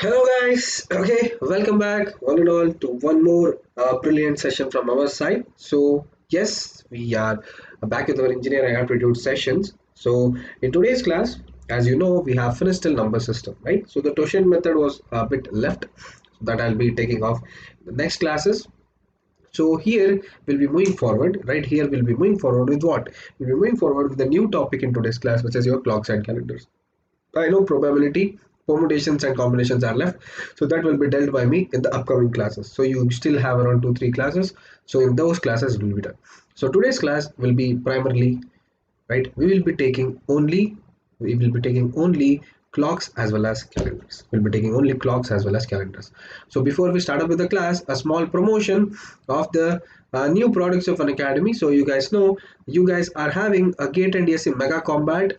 Hello guys, okay, welcome back one and all to one more brilliant session from our side. So yes, we are back with our engineering aptitude sessions. So in today's class, as you know, we have finished till number system, right? So the Toshin method was a bit left, so that I'll be taking off the next classes. So here we'll be moving forward, right? Here we'll be moving forward with what? We'll be moving forward with the new topic in today's class, which is your clocks and calendars. I know probability, permutations and combinations are left, so that will be dealt by me in the upcoming classes. So you still have around 2-3 classes, so in those classes it will be done. So today's class will be primarily, right, we will be taking only clocks as well as calendars. We'll be taking only clocks as well as calendars. So before we start up with the class, a small promotion of the new products of Unacademy. So you guys know, you guys are having a GATE and ESE mega combat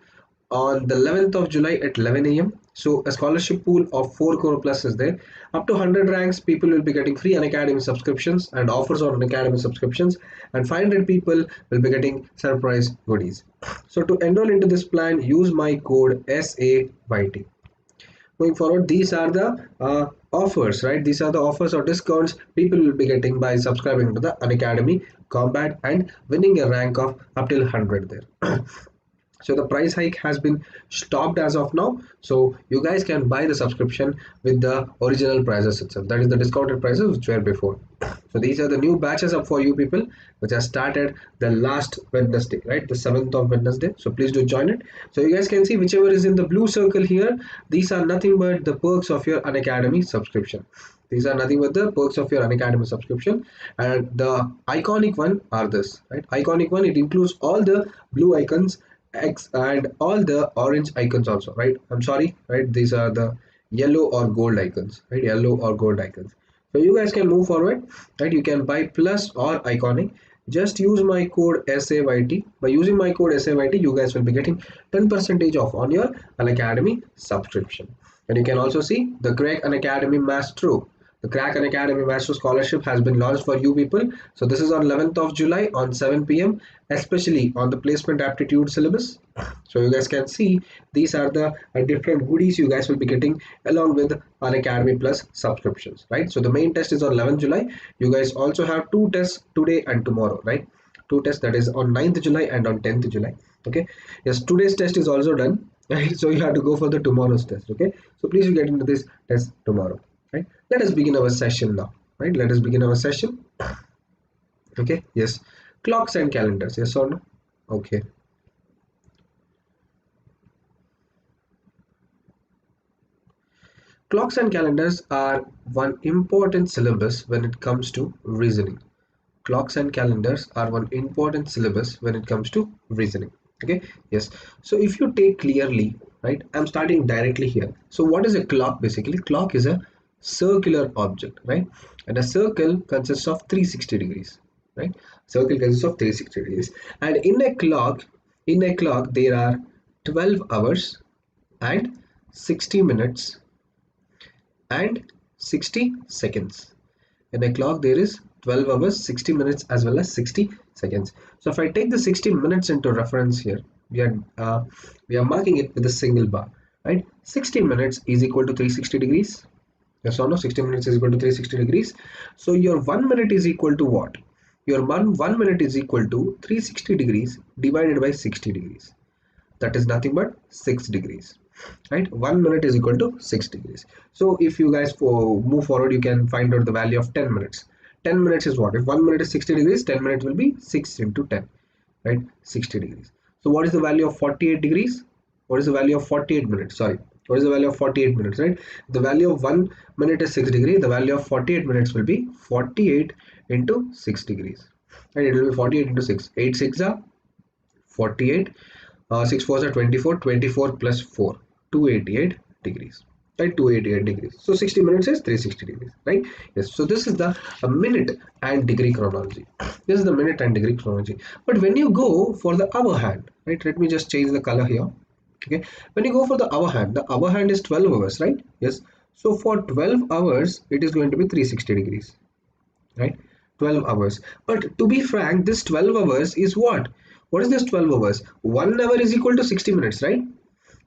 on the 11th of July at 11 a.m. So a scholarship pool of 4 crore plus is there. Up to 100 ranks, people will be getting free Unacademy subscriptions and offers on Unacademy subscriptions, and 500 people will be getting surprise goodies. So to enroll into this plan, use my code SAYT. Going forward, these are the offers, right? These are the offers or discounts people will be getting by subscribing to the Unacademy Combat and winning a rank of up till 100 there. So the price hike has been stopped as of now, so you guys can buy the subscription with the original prices itself, that is the discounted prices which were before. So these are the new batches up for you people, which has started the last Wednesday, right, the 7th of Wednesday. So please do join it. So you guys can see whichever is in the blue circle here, these are nothing but the perks of your Unacademy subscription. These are nothing but the perks of your Unacademy subscription, and the iconic one are this, right? Iconic one, it includes all the blue icons X and all the orange icons also, right? I'm sorry, right? These are the yellow or gold icons, right? Yellow or gold icons. So you guys can move forward, right? You can buy plus or iconic. Just use my code SAYT. By using my code SAYT, you guys will be getting 10% off on your Unacademy subscription. And you can also see the Crack Unacademy Maestro. The Crack Unacademy Master Scholarship has been launched for you people. So this is on 11th of July on 7 p.m. especially on the placement aptitude syllabus. So you guys can see these are the different goodies you guys will be getting along with Unacademy Plus subscriptions, right? So the main test is on 11th July. You guys also have two tests today and tomorrow, right? Two tests, that is on 9th July and on 10th July. Okay. Yes, today's test is also done. Right? So you have to go for the tomorrow's test. Okay. So please you get into this test tomorrow. Right, let us begin our session now. Right, let us begin our session. Okay, yes, clocks and calendars, yes or no? Okay, clocks and calendars are one important syllabus when it comes to reasoning. Clocks and calendars are one important syllabus when it comes to reasoning. Okay, yes, so if you take clearly, right, I'm starting directly here. So what is a clock? Basically, clock is a circular object, right? And a circle consists of 360 degrees, right? Circle consists of 360 degrees, and in a clock there are 12 hours and 60 minutes and 60 seconds. In a clock there is 12 hours, 60 minutes as well as 60 seconds. So if I take the 60 minutes into reference here, we are marking it with a single bar, right? 60 minutes is equal to 360 degrees. Yes or no? 60 minutes is equal to 360 degrees. So your 1 minute is equal to what? Your 1 minute is equal to 360 degrees divided by 60 degrees. That is nothing but 6 degrees, right? 1 minute is equal to 6 degrees. So if you guys move forward, you can find out the value of 10 minutes. 10 minutes is what? If 1 minute is 60 degrees, 10 minutes will be 6 into 10, right? 60 degrees. So what is the value of 48 degrees? What is the value of 48 minutes? Sorry, what is the value of 48 minutes, right? The value of 1 minute is 6 degrees. The value of 48 minutes will be 48 into 6 degrees, right? It will be 48 into 6. 8 6 are 48, 6 4s are 24, 24 plus 4, 288 degrees, right? 288 degrees. So 60 minutes is 360 degrees, right? Yes, so this is the minute and degree chronology. This is the minute and degree chronology. But when you go for the hour hand, right, let me just change the color here. Okay, when you go for the hour hand, the hour hand is 12 hours, right? Yes, so for 12 hours it is going to be 360 degrees, right? 12 hours. But to be frank, this 12 hours is what is this 12 hours? 1 hour is equal to 60 minutes, right?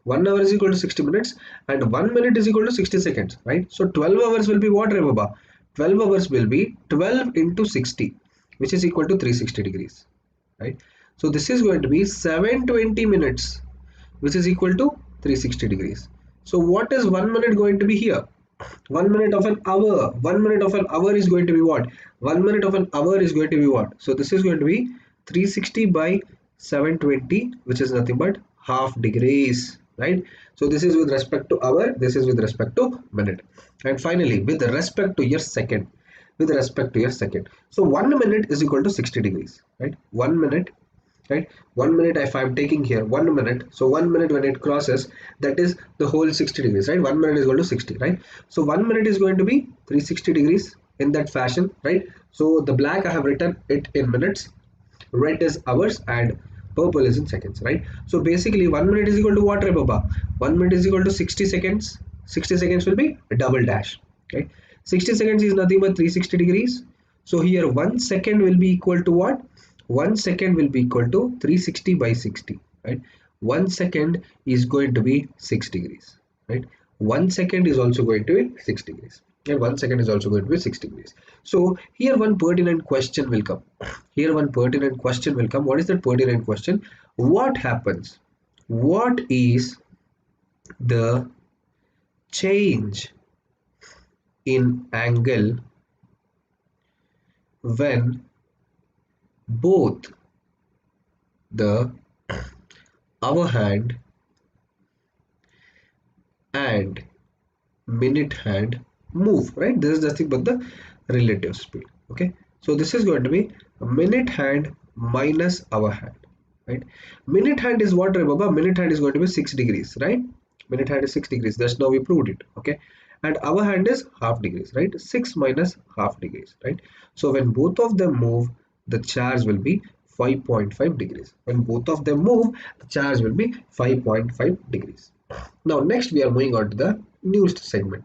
1 hour is equal to 60 minutes and 1 minute is equal to 60 seconds, right? So 12 hours will be what, Rebaba? 12 hours will be 12 into 60, which is equal to 360 degrees, right? So this is going to be 720 minutes, which is equal to 360 degrees. So what is 1 minute going to be here? 1 minute of an hour. 1 minute of an hour is going to be what? 1 minute of an hour is going to be what? So this is going to be 360 by 720, which is nothing but half degrees, right? So this is with respect to hour, this is with respect to minute. And finally, with respect to your second, with respect to your second. So 1 minute is equal to 60 degrees, right? 1 minute, right? 1 minute, if I'm taking here 1 minute, so 1 minute when it crosses, that is the whole 60 degrees, right? 1 minute is equal to 60, right? So 1 minute is going to be 360 degrees in that fashion, right? So the black I have written it in minutes, red is hours, and purple is in seconds, right? So basically 1 minute is equal to what, Rebaba? 1 minute is equal to 60 seconds. 60 seconds will be a double dash, right? 60 seconds is nothing but 360 degrees. So here 1 second will be equal to what? 1 second will be equal to 360 by 60, right? 1 second is going to be 6 degrees, right? 1 second is also going to be 6 degrees, and 1 second is also going to be 6 degrees. So here one pertinent question will come. Here one pertinent question will come. What is that pertinent question? What happens? What is the change in angle when both the hour hand and minute hand move, right? This is nothing but the relative speed. Okay, so this is going to be a minute hand minus hour hand, right? Minute hand is what, remember? Minute hand is going to be 6 degrees, right? Minute hand is 6 degrees. That's now we proved it. Okay, and hour hand is half degrees, right? 6 minus half degrees, right? So when both of them move, the charge will be 5.5 degrees. When both of them move, the charge will be 5.5 degrees. Now next we are moving on to the news segment.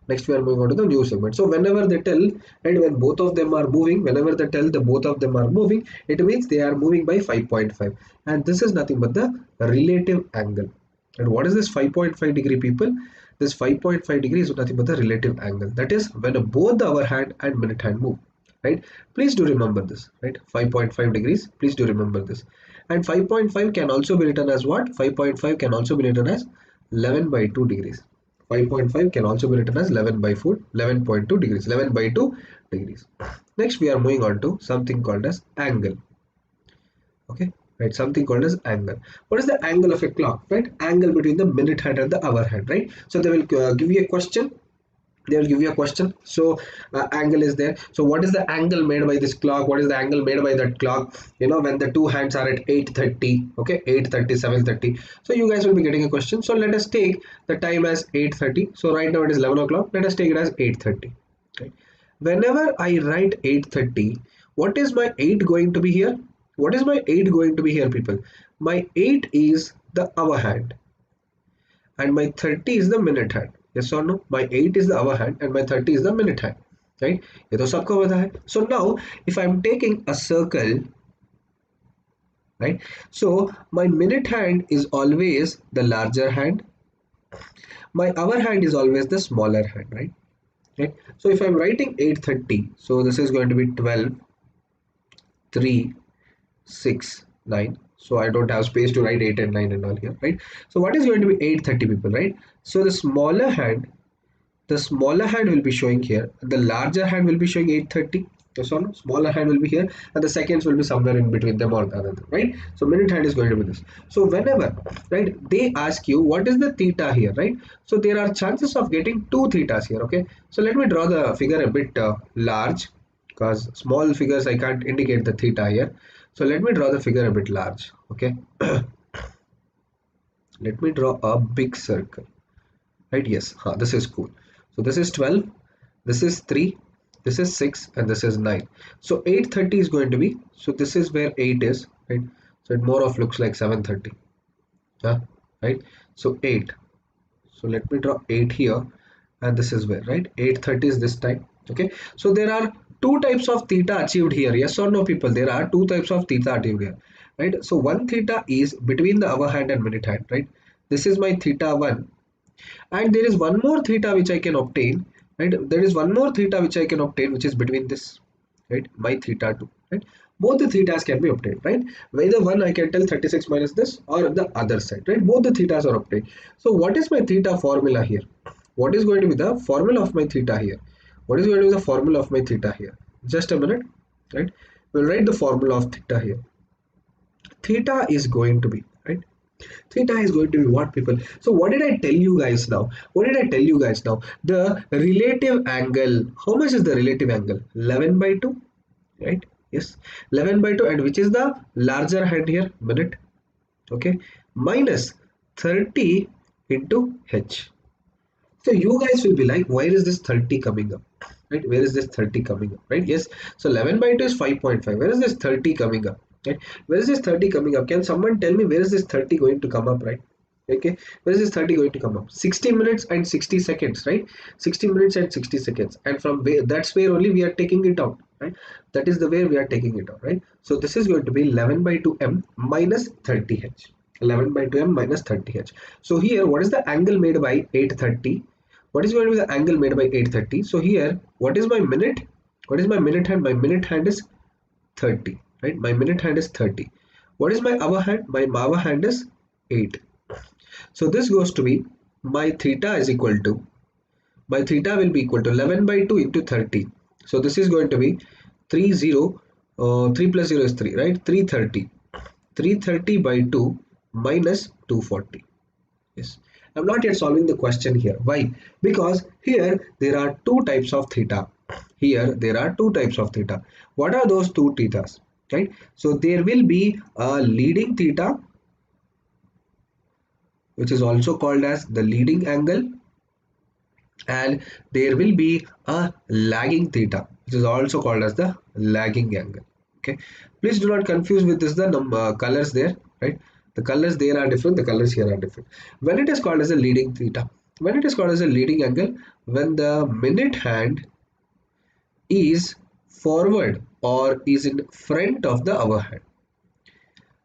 Next we are moving on to the news segment. So whenever they tell, and when both of them are moving, whenever they tell the both of them are moving, it means they are moving by 5.5, and this is nothing but the relative angle. And what is this 5.5 degree, people? This 5.5 degree is nothing but the relative angle. That is when both the hour hand and minute hand move, right? Please do remember this, right? 5.5 degrees, please do remember this. And 5.5 can also be written as what? 5.5 can also be written as 11 by 2 degrees. 5.5 can also be written as 11 by 4, 11.2 degrees, 11 by 2 degrees. Next we are moving on to something called as angle. Okay, right? Something called as angle. What is the angle of a clock, right? Angle between the minute hand and the hour hand, right? So they will give you a question. They will give you a question. So angle is there. So what is the angle made by this clock? What is the angle made by that clock? You know, when the two hands are at 8:30, okay, 8:30, 7:30. So you guys will be getting a question. So let us take the time as 8:30. So right now it is 11 o'clock. Let us take it as 8:30. Okay. Whenever I write 8:30, what is my 8 going to be here? What is my 8 going to be here, people? My 8 is the hour hand and my 30 is the minute hand. Yes or no? My 8 is the hour hand and my 30 is the minute hand, right? ये तो सबको पता है. So now if I'm taking a circle, right? So my minute hand is always the larger hand. My hour hand is always the smaller hand, right? Right. So if I'm writing 8:30, so this is going to be 12, 3, 6, 9. So I don't have space to write 8 and 9 and all here, right? So what is going to be 8:30, people, right? So the smaller hand will be showing here, the larger hand will be showing 8:30. So no, smaller hand will be here and the seconds will be somewhere in between them or the other, right? So minute hand is going to be this. So whenever, right, they ask you what is the theta here, right? So there are chances of getting two thetas here. Okay, so let me draw the figure a bit large, because small figures I can't indicate the theta here. So let me draw the figure a bit large. Okay, let me draw a big circle, right? Yes, this is cool. So this is 12, this is 3, this is 6, and this is 9. So 8:30 is going to be, so this is where 8 is, right? So it more of looks like 7:30, yeah, right? So 8, so let me draw 8 here, and this is where, right? 8:30 is this time. Okay, so there are two types of theta achieved here. Yes or no, people? There are two types of theta achieved here, right? So one theta is between the hour hand and minute hand, right? This is my theta 1, and there is one more theta which I can obtain, right? There is one more theta which I can obtain, which is between this, right? My theta 2, right? Both the thetas can be obtained, right? Whether one I can tell 36 minus this or the other side, right? Both the thetas are obtained. So what is my theta formula here? What is going to be the formula of my theta here? What is going to be the formula of my theta here? Just a minute, right? We'll write the formula of theta here. Theta is going to be, right? Theta is going to be what, people? So what did I tell you guys now? What did I tell you guys now? The relative angle. How much is the relative angle? 11 by 2, right? Yes, 11 by 2. And which is the larger hand here? Minute. Okay. Minus 30 into h. So you guys will be like, where is this 30 coming up? Right? Where is this 30 coming up? Right? Yes. So 11 by 2 is 5.5. Where is this 30 coming up? Right? Where is this 30 coming up? Can someone tell me where is this 30 going to come up? Right? Okay. Where is this 30 going to come up? 60 minutes and 60 seconds. Right? 60 minutes and 60 seconds. And from where, that's where only we are taking it out. Right? That is the way we are taking it out. Right? So this is going to be 11 by 2m minus 30h. 11 by 2m minus 30h. So here, what is the angle made by 830? What is going to be the angle made by 830? So here, what is my minute? What is my minute hand? My minute hand is 30, right? My minute hand is 30. What is my hour hand? My hour hand is 8. So this goes to be my theta is equal to, my theta will be equal to 11 by 2 into 30. So this is going to be 3 plus 0 is 3, right? 330. 330 by 2 minus 240. Yes. I'm not yet solving the question here. Why? Because here there are two types of theta. Here there are two types of theta. What are those two thetas? Right? So there will be a leading theta, which is also called as the leading angle, and there will be a lagging theta, which is also called as the lagging angle. Okay. Please do not confuse with this the colors there, right? The colors there are different, the colors here are different. When it is called as a leading theta, when it is called as a leading angle, when the minute hand is forward or is in front of the hour hand.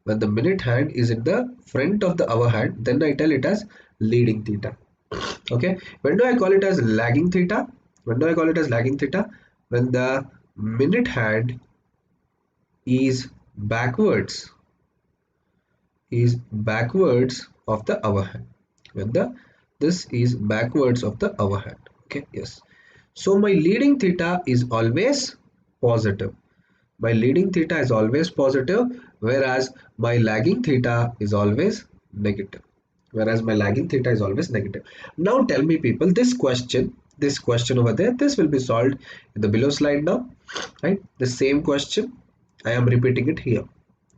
When the minute hand is in the front of the hour hand, then I tell it as leading theta. Okay. When do I call it as lagging theta? When do I call it as lagging theta? When the minute hand is backwards of the hour hand. When this is backwards of the hour hand. Okay. Yes. So my leading theta is always positive. My leading theta is always positive, whereas my lagging theta is always negative. Now tell me, people, this question over there, this will be solved in the below slide now, right? The same question, I am repeating it here,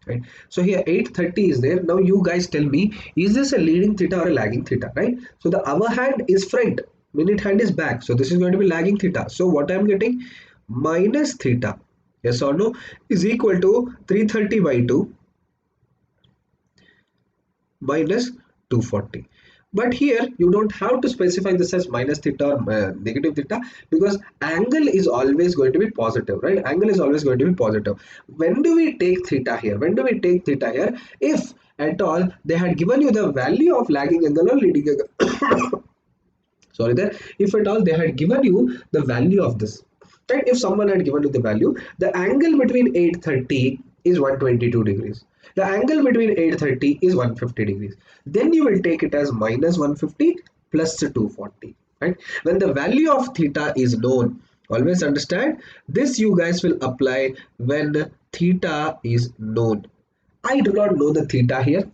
right? So here 830 is there. Now you guys tell me, is this a leading theta or a lagging theta, right? So the hour hand is front, minute hand is back, so this is going to be lagging theta. So what I am getting, minus theta, yes or no, is equal to 330 by 2 minus 240. But here you don't have to specify this as minus theta or negative theta, because angle is always going to be positive, right? Angle is always going to be positive. When do we take theta here? If at all they had given you the value of lagging angle or leading angle. Sorry there. If at all they had given you the value of this, right? If someone had given you the value, the angle between 830 is 122 degrees. The angle between 830 is 150 degrees. Then you will take it as minus 150 plus 240, right? When the value of theta is known, always understand this, you guys will apply when theta is known. I do not know the theta here.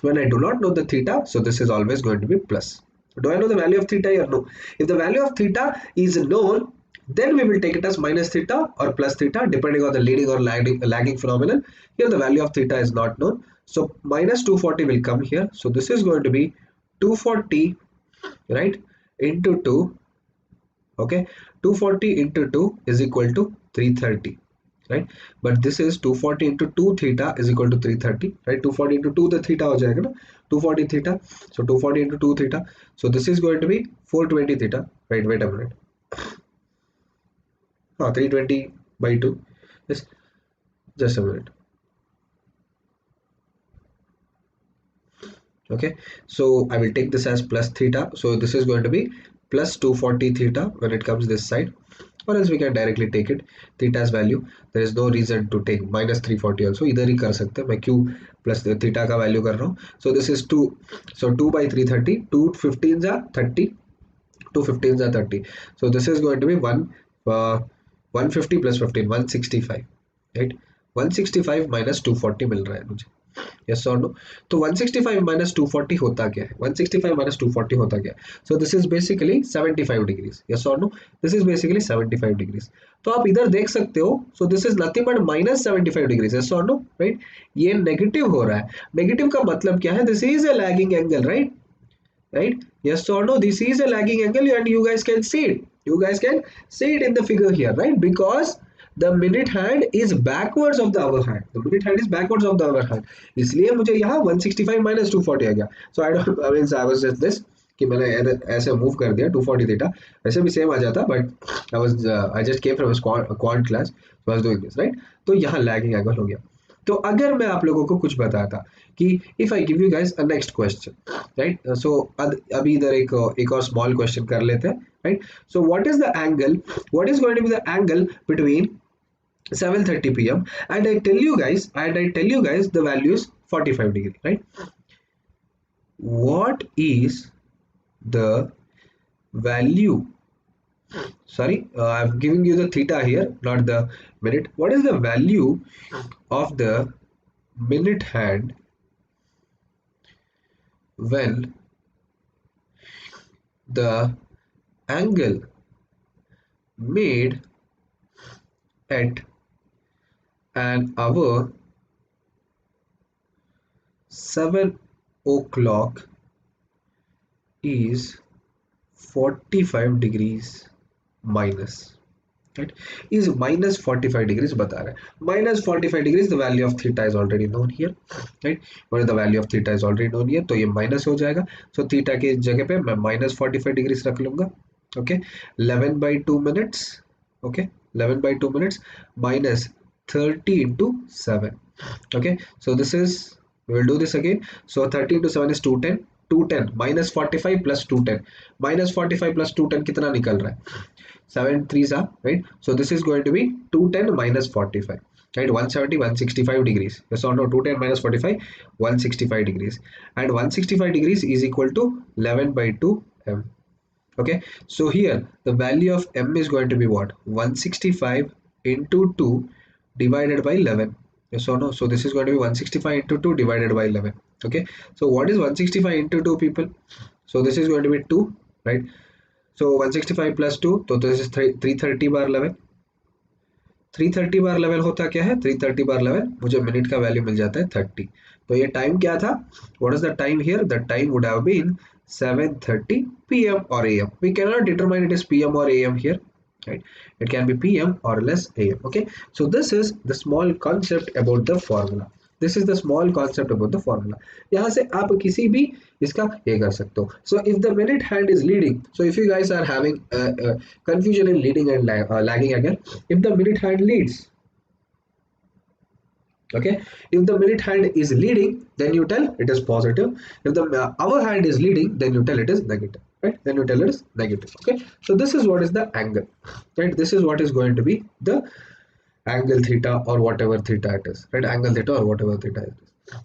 When I do not know the theta, so this is always going to be plus. Do I know the value of theta here? No. If the value of theta is known, then we will take it as minus theta or plus theta, depending on the leading or lagging phenomenon. Here the value of theta is not known, so minus 240 will come here. So this is going to be 240, right, into 2. Okay, 240 into 2 is equal to 330, right? But this is 240 into 2 theta is equal to 330, right? 240 into 2 the theta ho jayega na, 240 theta. So 240 into 2 theta. So this is going to be 420 theta. Wait a minute. 320 by 2. Yes, just a minute. Okay, so I will take this as plus theta, so this is going to be plus 240 theta when it comes this side, or else we can directly take it theta's value. There is no reason to take minus 340 also, इधर ही कर सकते हैं. मैं q plus theta का value कर रहा हूँ. So this is 2, so 2 by 330, 2 15s are 30, 2 15s are 30, so this is going to be 150 plus 15 165, right? 165 minus 240 मिल रहा है मुझे. Yes or no? तो 165 minus 240 होता क्या है? 165 minus 240 होता क्या है? So this is basically 75 degrees. Yes or no? This is basically 75 degrees. तो आप इधर देख सकते हो. So this is nothing but minus 75 degrees. Yes or no? Right? ये नेगेटिव हो रहा है. नेगेटिव का मतलब क्या है? This is a lagging angle, right? Right? Yes or no? This is a lagging angle and you guys can see it. You guys can see it in the figure here, right? Because the minute hand is backwards of the hour hand. The minute hand is backwards of the hour hand. इसलिए मुझे यहाँ 165 minus 240 आ गया. So I don't, I mean, I was just this कि मैंने ऐसे move कर दिया 240 theta, वैसे भी सेम आ जाता, but I just came from a quant class, so I was doing this, right? तो यहाँ लैगिंग एंगल हो गया. तो अगर मैं आप लोगों को कुछ बताता कि if I give you guys a next question, right? So अभी इधर एक और स्मॉल क्वेश्चन कर लेते हैं, right? So what is the angle, what is going to be the angle between 7:30 p.m. and I tell you guys the value is 45 degree, right? What is the value, sorry, I'm giving you the theta here, not the minute. What is the value of the minute hand when the angle made at an hour 7 o'clock is 45 degrees minus, right? Is minus 45 degrees बता रहा है. Minus 45 degrees, the value of theta is already known here, right? What is the value of theta is already known here, तो ये minus हो जाएगा. So theta के जगह पे मैं minus 45 degrees रख लूँगा. Okay, 11 by 2 minutes. Okay, 11 by 2 minutes minus 30 into 7. Okay, so this is, we will do this again. So 30 into 7 is 210. 210 minus 45 plus 210, minus 45 plus 210 कितना निकल रहा है? 7 3s are, right? So this is going to be 210 minus 45, right? 170 165 degrees. Yes or no? 210 minus 45 165 degrees, and 165 degrees is equal to 11 by 2 m. Okay, so here the value of m is going to be what? 165 into 2 divided by 11. Yes or no? So this is going to be 165 into 2 divided by 11. Okay, so what is 165 into 2, people? So this is going to be 2, right? So 165 plus 2, so this is 330 बार 11. 330 बार 11 होता क्या है? 330 बार 11 मुझे minute का value मिल जाता है 30. तो ये time क्या था? What is the time here? The time would have been 7:30 p.m. or a.m. We cannot determine it is p.m. or a.m. here, right? It can be p.m. or less a.m. Okay, so this is the small concept about the formula. This is the small concept about the formula. यहाँ से आप किसी भी इसका ये कर सकते हो. So if the minute hand is leading, so if you guys are having confusion in leading and lagging again, if the minute hand leads, okay, if the minute hand is leading, then you tell it is positive. If the hour hand is leading, then you tell it is negative, right? Then you tell it is negative. Okay, so this is what is the angle, right? This is what is going to be the angle theta or whatever theta it is, right? Angle theta or whatever theta it is.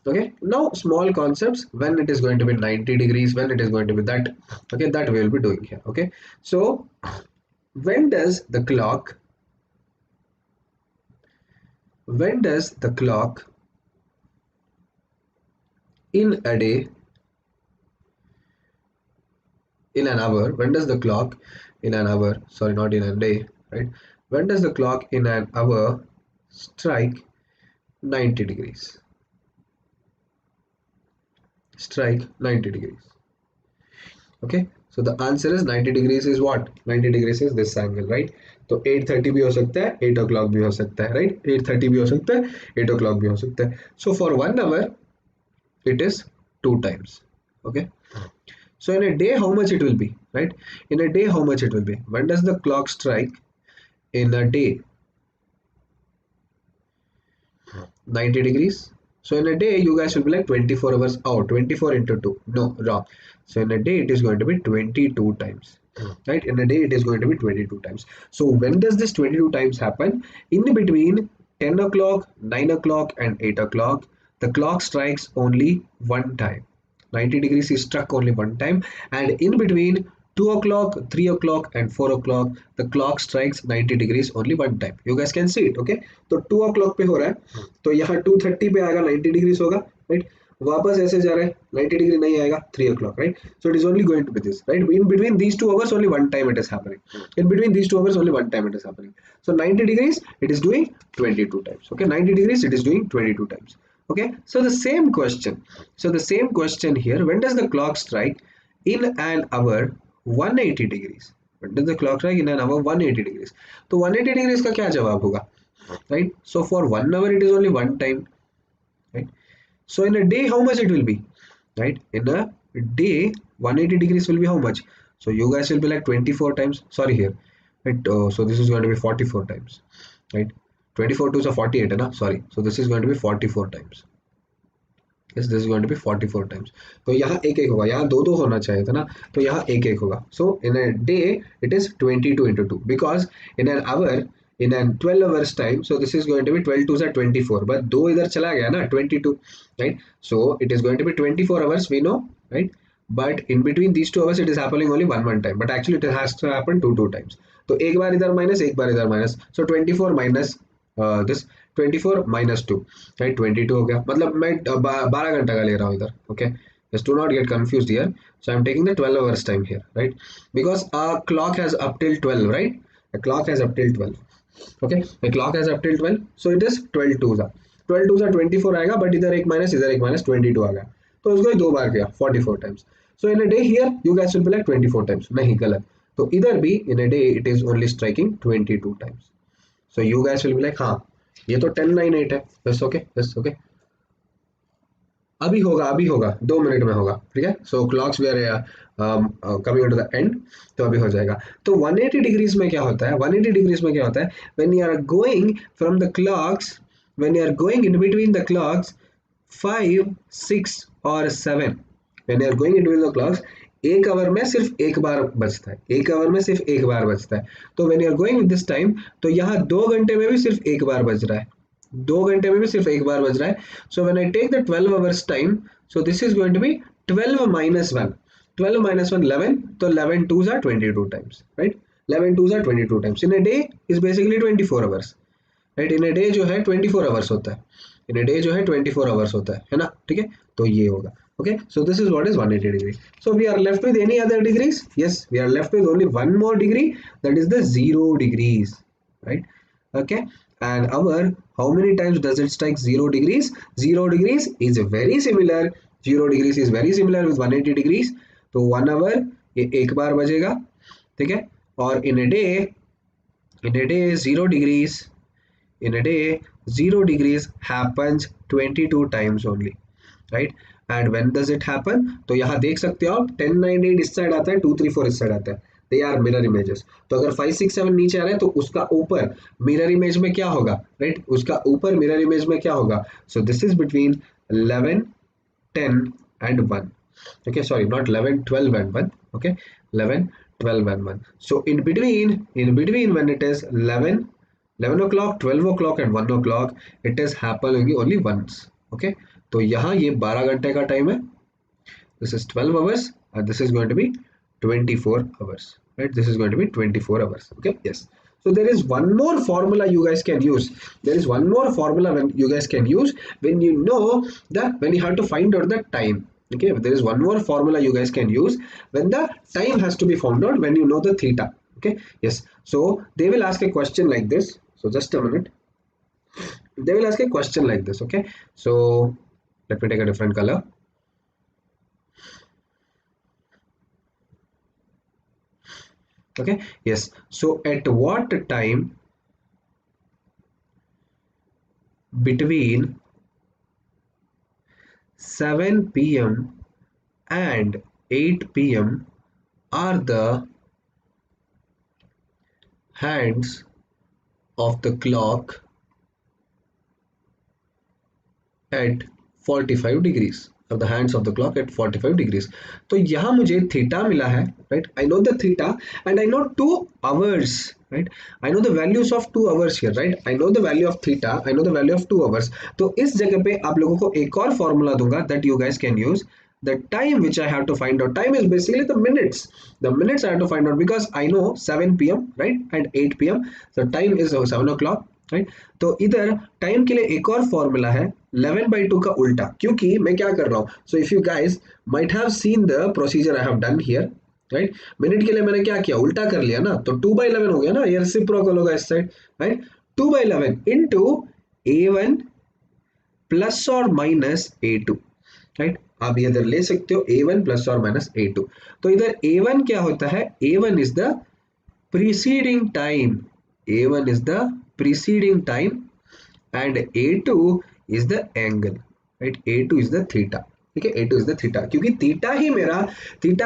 Okay, now small concepts, when it is going to be 90 degrees, when it is going to be that, okay, that we will be doing here. Okay, so when does the clock in a day, in an hour, when does the clock in an hour, sorry, not in a day, right? When does the clock in an hour strike 90 degrees? Strike 90 degrees. Okay, so the answer is 90 degrees is what? 90 degrees is this angle, right? तो 8:30 भी हो सकता है, 8 o'clock भी हो सकता है, right? 8:30 भी हो सकता है, 8 o'clock भी हो सकता है. So for 1 hour it is 2 times. Okay, so in a day how much it will be, right? In a day how much it will be? When does the clock strike in a day? 90 degrees. So in a day, you guys will be like 24 hours. Oh, 24 into 2. No, wrong. So in a day, it is going to be 22 times. Right? In a day, it is going to be 22 times. So when does this 22 times happen? In between 10 o'clock, 9 o'clock, and 8 o'clock, the clock strikes only one time. 90 degrees is struck only one time, and in between 2 o'clock, 3 o'clock, and 4 o'clock, the clock strikes 90 degrees only one time. You guys can see it, okay? तो 2 o'clock पे हो रहा है, तो यहाँ 2:30 पे आएगा, 90 degrees होगा, right? वापस ऐसे जा रहा है, 90 degree नहीं आएगा, 3 o'clock, right? So it is only going to be this, right? In between these 2 hours, only one time it is happening. In between these 2 hours, only one time it is happening. So 90 degrees, it is doing 22 times, okay? 90 degrees, it is doing 22 times. Okay, so the same question here, when does the clock strike in an hour 180 degrees? When does the clock strike in an hour 180 degrees? तो 180 degrees का क्या जवाब होगा, right? So for 1 hour it is only one time, right? So in a day how much it will be, right? In a day 180 degrees will be how much? So you guys will be like 24 times, sorry here, right? So this is going to be 44 times, right? 24 to 48 है ना, sorry. So this is going to be 44 times. Yes, this is going to be 44 times. तो यहाँ एक एक होगा, यहाँ दो दो होना चाहिए था ना, तो यहाँ एक एक होगा. So in a day it is 22 into 2, because in an hour, in an 12 hours time, so this is going to be 12 2s are 24, but दो इधर चला गया ना, 22, right? So it is going to be 24 hours, we know, right? But in between these 2 hours it is happening only one time, but actually it has to happen two times. तो एक बार इधर minus, एक बार इधर minus, so 24 minus this 24 minus 2, right? 22 हो गया, मतलब मैं 12 घंटा का ले रहा हूँ इधर, okay? Just do not get confused here. So I'm taking the 12 hours time here, right? Because our clock has up till 12, right? The clock has up till 12. Okay, the clock has up till 12, so it is 12 2s are 12 2s are 24 आएगा, but इधर एक minus 22 आ गया, तो उसको दो बार किया 44 times. So in a day here you guys will be like 24 times. नहीं, गलत. तो इधर भी in a day it is only striking 22 times. So you guys will be like, हाँ ये तो 1098 है, बस ओके, बस ओके. अभी होगा 2 मिनट में होगा, ठीक है? So clocks we are coming to the end, तो अभी हो जाएगा. तो 180 डिग्रीज में क्या होता है, 180 डिग्रीज में क्या होता है, when you are going from the clocks, when you are going in between the clocks 5 6 और 7, when you are going in between the clocks, एक आवर में सिर्फ एक बार बजता है, एक आवर में सिर्फ एक बार बजता है. तो when you are going with this time, तो यहाँ 2 घंटे में भी सिर्फ एक बार बज रहा है, 2 घंटे में भी सिर्फ एक बार बज रहा है. So when I take the 12 hours time, so this is going to be 12 minus 1, 12 minus 1 11, तो 11 2s are 22 times, right? 11 2s are 22 times. In a day is basically 24 hours, right? In a day जो है 24 hours होता है, in a day जो है 24 hours होता है ना, ठीक है? तो ये होगा. Okay, so this is what is 180 degree. So we are left with any other degrees? Yes, we are left with only one more degree, that is the 0 degrees, right? Okay, and our, how many times does it strike 0 degrees? 0 degrees is very similar, 0 degrees is very similar with 180 degrees. तो 1 hour ये एक बार बजेगा, ठीक है? और in a day 0 degrees, in a day 0 degrees happens 22 times only, right? And when does it happen? तो यहाँ देख सकते हो आप, 10 9 8 इस साइड आता है, 2 3 4 इस साइड आता है, they are mirror images. तो अगर 5 6 7 नीचे आ रहे हैं, तो उसका ऊपर mirror image में क्या होगा, right? उसका ऊपर mirror image में क्या होगा? So this is between 11 10 and 1. Okay, sorry, not 11 12 and 1. Okay, 11 12 and 1. So in between when it is 11 o'clock 12 o'clock and 1 o'clock, it is happening only once. Okay, तो यहाँ ये 12 घंटे का टाइम है, this is 12 hours, and this is going to be 24 hours, right? This is going to be 24 hours. Okay, yes. So there is one more formula you guys can use. There is one more formula when you guys can use when you know that, when you have to find out the time. Okay, there is one more formula you guys can use when the time has to be found out, when you know the theta. Okay, yes. So they will ask a question like this. So just a minute. They will ask a question like this. Okay, so let me take a different color. Okay, yes. So at what time between 7 p.m. and 8 p.m. are the hands of the clock at 45 degrees of the hands of the clock at 45 degrees. तो यहाँ मुझे theta मिला है, right? I know the theta and I know 2 hours, right? I know the values of 2 hours here, right? I know the value of theta, I know the value of 2 hours. तो इस जगह पे आप लोगों को एक और फॉर्मूला दूंगा that you guys can use. The time which I have to find out, time is basically the minutes. The minutes I have to find out because I know 7 p.m. right and 8 p.m. So time is 7 o'clock, right? तो इधर time के लिए एक और formula है 11/2 का उल्टा, क्योंकि मैं क्या कर रहा हूँ. So if you guys might have seen the procedure I have done here, right? Minute के लिए मैंने क्या किया, उल्टा कर लिया ना, तो 2/11 हो गया ना, ये रेसिप्रोकल होगा इस side, right? 2/11 into A1 plus और माइनस A2, राइट? आप ये इधर ले सकते हो A1 प्लस और माइनस A2. तो इधर A1 क्या होता है, A1 is the preceding time, A1 is the preceding time and A2 is the angle, right? A2 is the theta, ठीक है? A2 is the theta, क्योंकि थीटा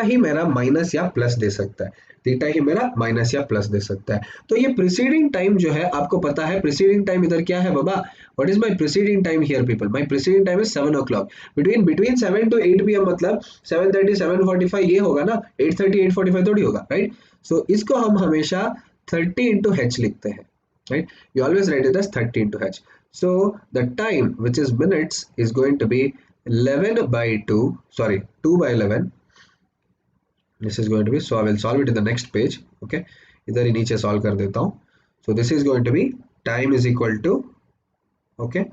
ही मेरा माइनस या प्लस दे सकता है, थीटा ही मेरा माइनस या प्लस दे सकता है. तो ये प्रीसीडिंग टाइम जो है आपको पता है, प्रीसीडिंग टाइम इधर क्या है बाबा, what is my preceding time here people, my preceding time is 7 o'clock. Between 7 to 8 pm मतलब 7:30 7:45 ये होगा ना, 8:30 8:45 थोड़ी होगा, राइट? सो इसको हम हमेशा 30 into h लिखते हैं, right? You always write it as 30 into h. So the time, which is minutes, is going to be 2/11. This is going to be, so I will solve it in the next page, okay? इधर ही नीचे solve कर देता हूँ. So this is going to be time is equal to, okay,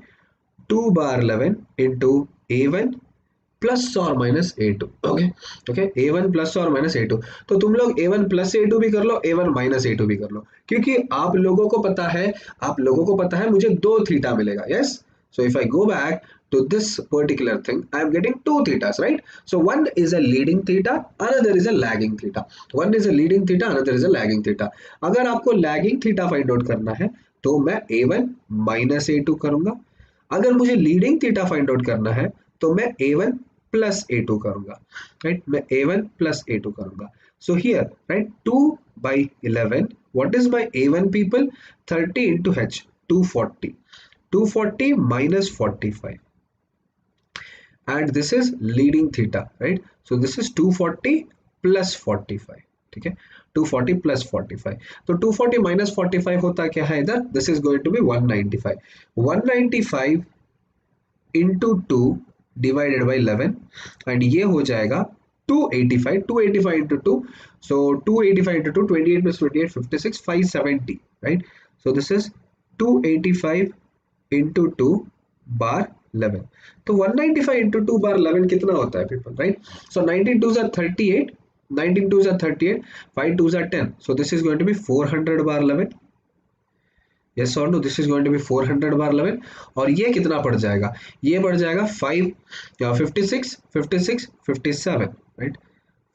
2/11 into A1 plus और minus A2, okay, A1 plus और minus A2. तो तुम लोग A1 प्लस A2 भी कर लो, A1 माइनस A2 भी कर लो, क्योंकि आप लोगों को पता है मुझे 2 थीटा मिलेगा. Yes, so if I go back to this particular thing, I am getting 2 thetas, right? So one is a leading theta, another is a lagging theta. One is a leading theta, another is a lagging theta. अगर आपको lagging theta find out करना है तो मैं A1 minus A2 करूंगा. अगर मुझे leading theta find out करना है तो मैं A1 plus A2 करूंगा, right? मैं A1 plus A2 करूंगा. So here, right, 2/11, what is my A1 people? 30 into H, 240. 240 minus 45. And this is leading theta, right? So this is 240 plus 45, ठीक है? 240 plus 45. तो 240 minus 45 होता क्या है इधर? This is going to be 195. 195 into 2 divided by 11 and ये हो जाएगा 285. 285 into 2, so 285 into 2, 28 plus 28, 56, 570, right? So this is 285 into 2 bar 11. तो 195 into 2 bar 11 कितना होता है people, right? So 19 2s are 38, 19 2s are 38, 5 2s are 10. So this is going to be 400 bar 11. Yes or no? This is going to be 400 bar 11. और ये कितना पड़ जाएगा? ये पड़ जाएगा 56 56 57, right?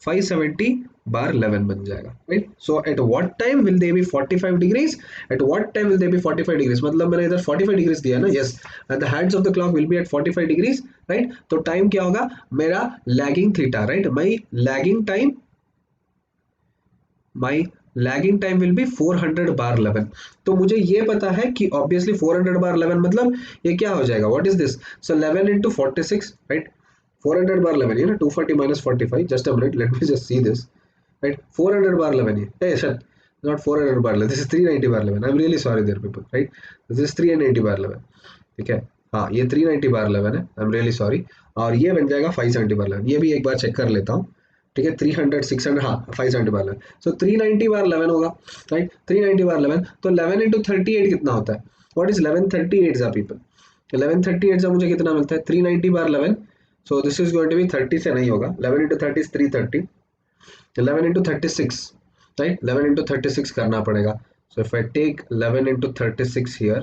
570 bar 11 बन जाएगा, right? So at what time will they be 45 degrees? At what time will they be 45 degrees? मतलब मैंने इधर 45 degrees दिया ना, yes, and the hands of the clock will be at 45 degrees, right? तो time क्या होगा मेरा lagging theta, right? My lagging time will be 400 bar 11. तो मुझे ये पता है कि obviously 400 bar 11 मतलब ये क्या हो जाएगा, what is this? So 11 into 46, right? 400 bar 11, you know, 240 minus 45. Just a minute, let me just see this, right? 400 bar 11 here. Hey, shut. Not 400 bar 11. This is 390 bar 11. I'm really sorry there, people, right? This is 390 bar 11. ठीक है, हाँ, ये 390 bar 11 है. I'm really sorry. और ये बन जाएगा 570 bar 11. ये भी एक बार चेक कर लेता हूँ, ठीक है? 300 600, हाँ, 570 bar 11. So 390 bar 11 होगा, right? 390 bar 11. तो 11 into 38 कितना होता है? What is 1138 जा people? 1138 जा मुझे कितना मिलता है? 390 bar 11. So this is going to be 30 से नहीं होगा. 11 into 30 is 330. 11 into 36, right? 11 into 36 करना पड़ेगा. So if I take 11 into 36 here,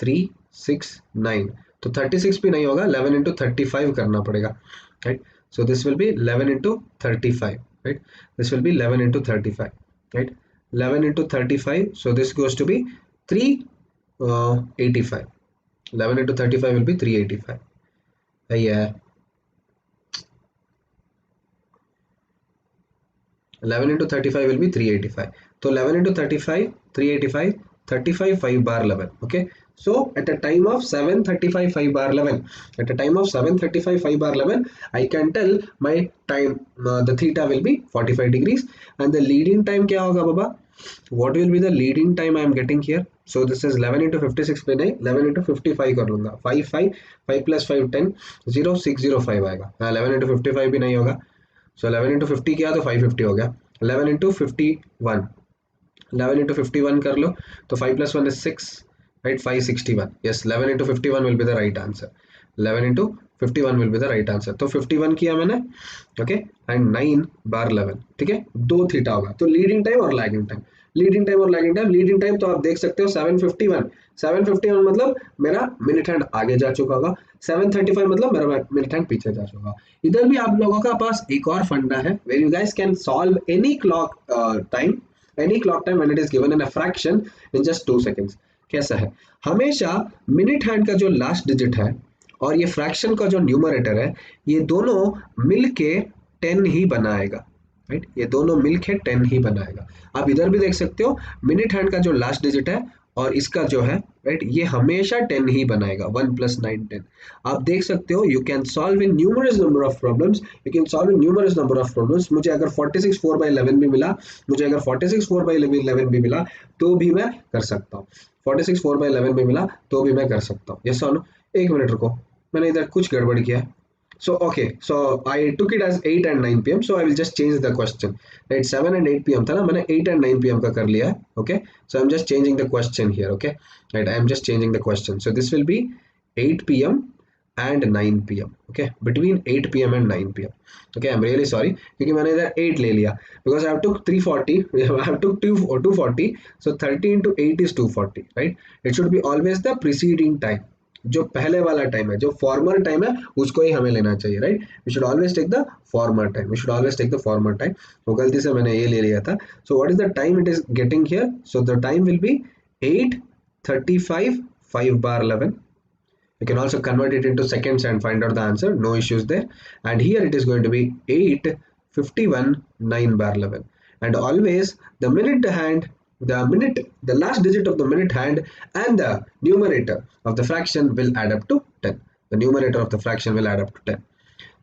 369. तो 36 भी नहीं होगा. 11 into 35 करना पड़ेगा, right? So this will be 11 into 35, right? This will be 11 into 35, right? 11 into 35. So this goes to be 385. 11 into 35 will be 385. Yeah. 11 into 35 will be 385. So 11 into 35, 385, 35 5 bar 11. Okay. So at the time of 7:35 5 bar 11, at the time of 7:35 5 bar 11, I can tell my time, the theta will be 45 degrees, and the leading time क्या होगा बाबा? What will be the leading time I am getting here? So this is 11 into 56 पे नहीं, 11 into 55 कर लूँगा. 5 plus 5 10 0 605 आएगा. 11 into 55 भी नहीं होगा. So 11 into 50 किया तो 550 हो गया. 11 into 51, 11 into 51 कर लो तो 5 plus 1 is 6, right? 561. Yes, 11 into 51 will be the right answer. 11 into 51 will be the right answer. तो 51 किया मैंने, ओके, एंड 9 बार 11, ठीक है. दो थीटा होगा. तो लीडिंग टाइम और लैगिंग टाइम, लीडिंग टाइम और लैगिंग टाइम. लीडिंग टाइम तो आप देख सकते हो 7:51, 7:51 मतलब मेरा मिनट हैंड आगे जा चुका होगा. 7:35 मतलब मेरा मिनट हैंड पीछे जा चुका होगा. इधर भी आप लोगों का पास एक और फंडा है, where you guys can solve any clock time, any clock time when it is given in a fraction in just 2 seconds. कैसा है? हमेशा मिनट हैंड का जो लास्ट डिजिट है और ये फ्रैक्शन का जो न्यूमरेटर है, ये दोनों मिलके 10 ही बनाएगा, राइट? ये दोनों मिलके 10 ही बनाएगा. आप इधर भी देख सकते हो, मिनट हैंड का जो लास्ट डिजिट है और इसका जो है, राइट, ये हमेशा 10 ही बनाएगा. 1 + 9 10. आप देख सकते हो, you can solve in numerous number of problems, you can solve in numerous number of problems. मुझे अगर 46 4/11 भी मिला, मुझे अगर 46 4/11 भी मिला तो भी मैं कर सकता हूँ. 46 4/11 भी मिला तो भी मैं कर सकता हूँ. ये सुनो, एक मिनट रुको, मैंने इधर कुछ गड़बड़ किया है. So okay, so I took it as 8 and 9 p.m. So I will just change the question. Right, 7 and 8 p.m. था ना, मैंने 8 and 9 p.m. का कर लिया है. Okay, so I'm just changing the question here. Okay, right, I am just changing the question. So this will be 8 p.m. and 9 p.m. Okay, between 8 p.m. and 9 p.m. Okay, I'm really sorry क्योंकि मैंने इधर 8 ले लिया because I have took 340, I have took 240. So 30 into 8 is 240. Right, it should be always the preceding time. जो पहले वाला time है, जो फॉर्मर टाइम है, उसको ही हमें लेना चाहिए, right? We should always take the former time, we should always take the former time. तो गलती से मैंने ये ले लिया था. So what is the time it is getting here? So the time will be 8:35 5 bar 11. You can also convert it into seconds and find out the answer, no issues there. And here it is going to be 8:51 9 bar 11. And always the minute hand, the last digit of the minute hand and the numerator of the fraction will add up to 10. The numerator of the fraction will add up to 10.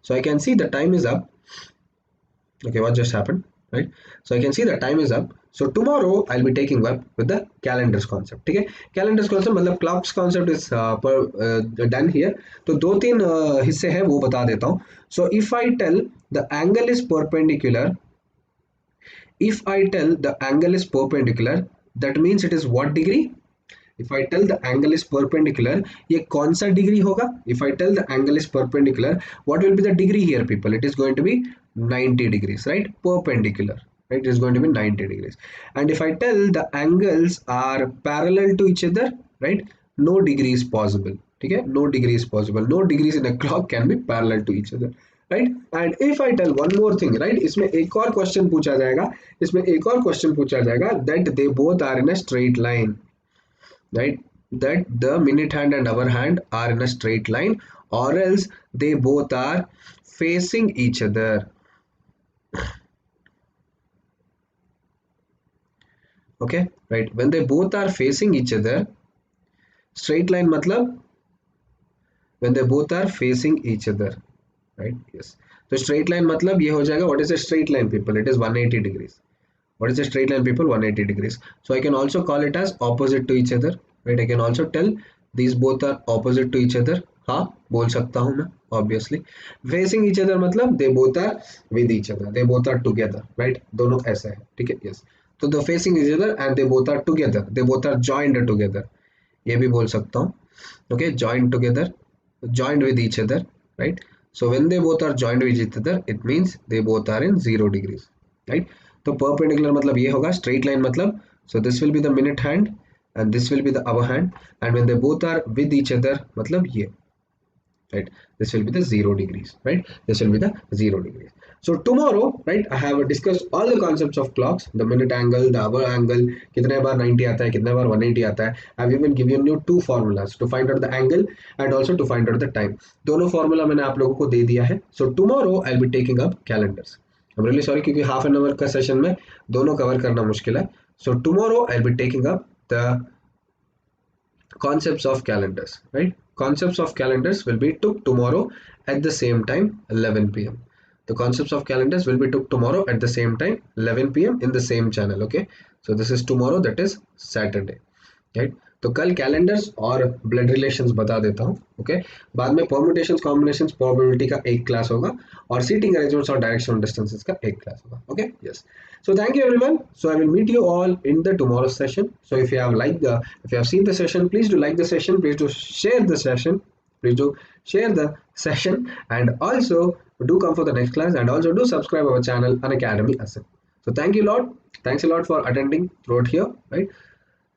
So I can see the time is up. Okay, what just happened, right? So I can see the time is up. So tomorrow I'll be taking up with the calendars concept. ठीक है, calendars concept मतलब clocks concept is done here. तो दो तीन हिस्से हैं वो बता देता हूँ. So if I tell the angle is perpendicular, if I tell the angle is perpendicular, that means it is what degree? If I tell the angle is perpendicular, ये कौन सा डिग्री होगा? If I tell the angle is perpendicular, what will be the degree here, people? It is going to be 90 degrees, right? Perpendicular, right? It is going to be 90 degrees. And if I tell the angles are parallel to each other, right? No degree is possible. ठीक है? No degree is possible. No degrees in a clock can be parallel to each other. Right? And if I tell one more thing, right? इसमें एक और question पूछा जाएगा, इसमें एक और क्वेश्चन पूछा जाएगा that they both are in a straight line, right? That the minute hand and hour hand are in a straight line, or else they both are facing each other. Okay, right? When they both are facing each other, straight line मतलब when they both are facing each other. Right? Yes. So straight line मतलब ये हो जाएगा. What is a straight line, people? It is 180 degrees. What is a straight line, people? 180 degrees. So I can also call it as opposite to each other. Right? I can also tell these both are opposite to each other. हाँ, बोल सकता हूँ मैं, obviously. Facing each other मतलब they both are with each other. They both are together. Right? दोनों ऐसे हैं. ठीक है? Yes. तो the facing each other and they both are together. They both are joined together. ये भी बोल सकता हूँ. Okay? Joined together. Joined with each other. Right? So when they both are joined with each other, it means they both are in 0 degrees, right? तो perpendicular मतलब ये होगा, straight line मतलब, so this will be the minute hand and this will be the hour hand, and when they both are with each other मतलब ये, right? This will be the 0 degrees, right? This will be the 0 degrees. So tomorrow, right, I have discussed all the concepts of clocks, the minute angle, the hour angle, कितने बार 90 आता है, कितने बार 180 आता है. I have even given you 2 formulas to find out the angle and also to find out the time. दोनों formula मैंने आप लोगों को दे दिया है. So tomorrow I'll be taking up calendars. I'm really sorry क्योंकि half an hour का session में दोनों cover करना मुश्किल है. So tomorrow I'll be taking up the concepts of calendars, right? Concepts of calendars will be took tomorrow at the same time 11 p.m. The concepts of calendars will be took tomorrow at the same time 11 p.m. in the same channel. Okay, so this is tomorrow, that is Saturday, right. तो कल calendars और blood relations बता देता हूँ. Okay, बाद में permutations, combinations, probability का एक क्लास होगा और सीटिंग अरेंजमेंट्स और डायरेक्शन डिस्टेंसेस का एक क्लास होगा. Okay, yes. So thank you everyone. So I will meet you all in the tomorrow's session. So if you have seen the session, please do like the session, please do share the session, please do share the session, and also do come for the next class, and also do subscribe our channel Unacademy ASE. So thank you a lot. Thanks a lot for attending throughout here, right?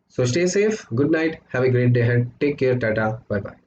So stay safe. Good night. Have a great day ahead. Take care. Tata. Bye bye.